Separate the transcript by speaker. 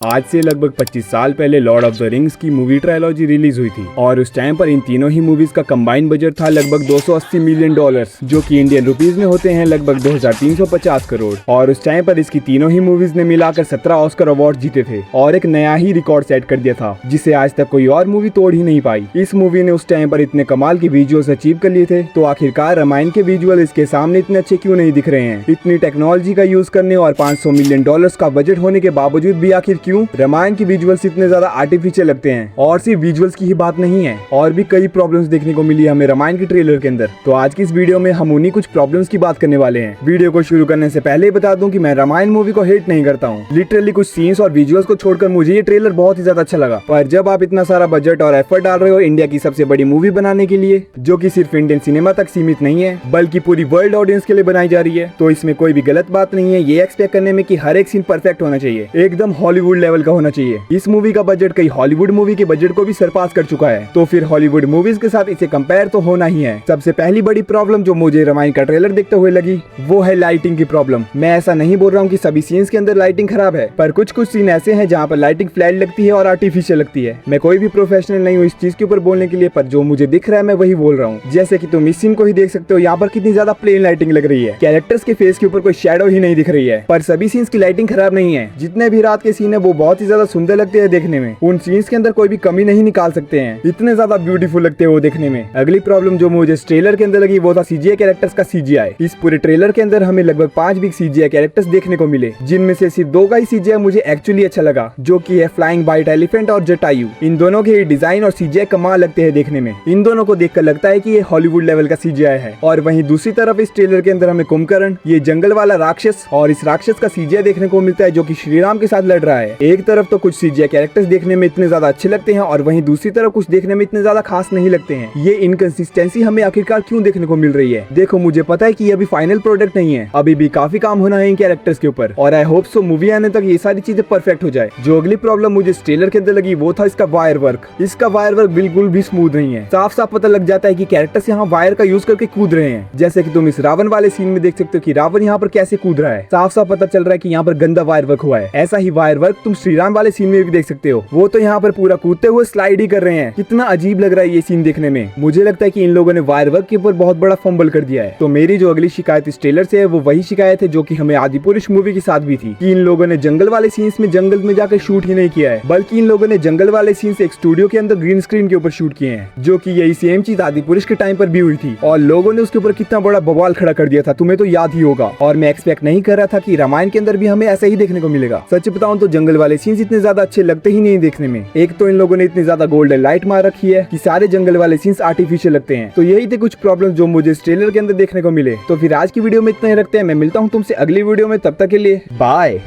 Speaker 1: आज से लगभग 25 साल पहले लॉर्ड ऑफ द रिंग्स की मूवी ट्रायलॉजी रिलीज हुई थी और उस टाइम पर इन तीनों ही मूवीज का कंबाइंड बजट था लगभग 280 मिलियन डॉलर्स, जो कि इंडियन रुपीस में होते हैं लगभग 2350 करोड़। और उस टाइम पर इसकी तीनों ही मूवीज ने मिलाकर 17 ऑस्कर अवार्ड जीते थे और एक नया ही रिकॉर्ड सेट कर दिया था, जिसे आज तक कोई और मूवी तोड़ ही नहीं पाई। इस मूवी ने उस टाइम पर इतने कमाल के विजुअल्स अचीव कर लिए थे, तो आखिरकार रामायण के विजुअल इसके सामने इतने अच्छे क्यों नहीं दिख रहे हैं? इतनी टेक्नोलॉजी का यूज करने और 500 मिलियन डॉलर्स का बजट होने के बावजूद भी आखिर क्यों रामायण की विजुअल्स इतने ज्यादा आर्टिफिशियल लगते हैं? और सिर्फ विजुअल्स की ही बात नहीं है, और भी कई प्रॉब्लम्स देखने को मिली हमें रामायण के ट्रेलर के अंदर। तो आज की इस वीडियो में हम उन्हीं कुछ प्रॉब्लम्स की बात करने वाले हैं। वीडियो को शुरू करने से पहले बता दूं कि मैं रामायण मूवी को हेट नहीं करता हूं। लिटरली कुछ सीन्स और विजुअल्स को छोड़कर मुझे ये ट्रेलर बहुत ही ज्यादा अच्छा लगा। पर जब आप इतना सारा बजट और एफर्ट डाल रहे हो इंडिया की सबसे बड़ी मूवी बनाने के लिए, जो कि सिर्फ इंडियन सिनेमा तक सीमित नहीं है बल्कि पूरी वर्ल्ड ऑडियंस के लिए बनाई जा रही है, तो इसमें कोई भी गलत बात नहीं है ये एक्सपेक्ट करने में कि हर एक सीन परफेक्ट होना चाहिए, एकदम हॉलीवुड लेवल का होना चाहिए। इस मूवी का बजट कई हॉलीवुड मूवी के बजट को भी सरपास कर चुका है, तो फिर हॉलीवुड मूवीज के साथ इसे कंपेयर तो होना ही है। सबसे पहली बड़ी प्रॉब्लम जो मुझे रामायण का ट्रेलर देखते हुए लगी वो है लाइटिंग की प्रॉब्लम। मैं ऐसा नहीं बोल रहा हूँ कि सभी सीन्स के अंदर लाइटिंग खराब है, पर कुछ कुछ सीन ऐसे हैं जहाँ पर लाइटिंग फ्लैट लगती है और आर्टिफिशियल लगती है। मैं कोई भी प्रोफेशनल नहीं हूँ इस चीज के ऊपर बोलने के लिए, पर जो मुझे दिख रहा है मैं वही बोल रहा हूँ। जैसे कि तुम इस सीन को ही देख सकते हो, यहाँ पर कितनी ज्यादा प्लेन लाइटिंग लग रही है, कैरेक्टर्स के फेस के ऊपर कोई शेडो ही नहीं दिख रही है। पर सभी सीन्स की लाइटिंग खराब नहीं है, जितने भी रात के सीन है वो बहुत ही ज्यादा सुंदर लगते हैं देखने में। उन सीन्स के अंदर कोई भी कमी नहीं निकाल सकते हैं, इतने ज्यादा ब्यूटीफुल लगते हैं वो देखने में। अगली प्रॉब्लम जो मुझे ट्रेलर के अंदर लगी वो था सीजीआई कैरेक्टर्स का सीजीआई। इस पूरे ट्रेलर के अंदर हमें लगभग 5 बिग सीजीआई कैरेक्टर्स देखने को मिले, जिनमें से सिर्फ 2 का ही सीजीआई मुझे एक्चुअली अच्छा लगा, जो कि है फ्लाइंग वाइट एलिफेंट और जटायु। इन दोनों के डिजाइन और सीजीआई कमाल लगते हैं देखने में। इन दोनों को देखकर लगता है कि ये हॉलीवुड लेवल का सीजीआई है। और वहीं दूसरी तरफ इस ट्रेलर के अंदर हमें कुंभकर्ण, ये जंगल वाला राक्षस, और इस राक्षस का सीजीआई देखने को मिलता है जो कि श्री राम के साथ लड़ रहा है। एक तरफ तो कुछ सीजीआई कैरेक्टर्स देखने में इतने ज्यादा अच्छे लगते हैं और वहीं दूसरी तरफ कुछ देखने में इतने ज्यादा खास नहीं लगते हैं। ये इनकंसिस्टेंसी हमें आखिरकार क्यों देखने को मिल रही है? देखो, मुझे पता है कि ये अभी फाइनल प्रोडक्ट नहीं है, अभी भी काफी काम होना है इन कैरेक्टर्स के ऊपर, और आई होप सो मूवी आने तक ये सारी चीजें परफेक्ट हो जाए। जो अगली प्रॉब्लम मुझे ट्रेलर के अंदर लगी वो था इसका वायर वर्क। इसका वायर वर्क बिल्कुल भी स्मूथ नहीं है। साफ साफ पता लग जाता है कि कैरेक्टर्स यहाँ वायर का यूज करके कूद रहे हैं, जैसे कि तुम इस रावण वाले सीन में देख सकते हो कि रावण यहाँ पर कैसे कूद रहा है। साफ साफ पता चल रहा है कि यहाँ पर गंदा वायर वर्क हुआ है। ऐसा ही वायर वर्क तुम श्री राम वाले सीन में भी देख सकते हो, वो तो यहाँ पर पूरा कूदते हुए स्लाइड ही कर रहे हैं। कितना अजीब लग रहा है ये सीन देखने में। मुझे लगता है कि इन लोगों ने वायर वर्क के ऊपर बहुत बड़ा फंबल कर दिया है। तो मेरी जो अगली शिकायत इस ट्रेलर से है वो वही शिकायत है जो कि हमें आदिपुरुष मूवी के साथ भी थी, कि इन लोगों ने जंगल वाले सीन्स में जंगल में जाकर शूट ही नहीं किया है, बल्कि इन लोगों ने जंगल वाले सीन्स एक स्टूडियो के अंदर ग्रीन स्क्रीन के ऊपर शूट किए हैं, जो कि यही सेम चीज आदिपुरुष के टाइम पर भी हुई थी और लोगों ने उसके ऊपर कितना बड़ा बवाल खड़ा कर दिया था, तुम्हें तो याद ही होगा। और मैं एक्सपेक्ट नहीं कर रहा था कि रामायण के अंदर भी हमें ऐसा ही देखने को मिलेगा। सच बताऊं तो जंगल वाले सीन्स इतने ज्यादा अच्छे लगते ही नहीं देखने में। एक तो इन लोगों ने इतनी ज्यादा गोल्डन लाइट मार रखी है कि सारे जंगल वाले सीन्स आर्टिफिशियल लगते हैं। तो यही थे कुछ प्रॉब्लम जो मुझे इस ट्रेलर के अंदर देखने को मिले। तो फिर आज की वीडियो में इतना ही रखते हैं। मैं मिलता हूँ तुमसे अगली वीडियो में, तब तक के लिए बाय।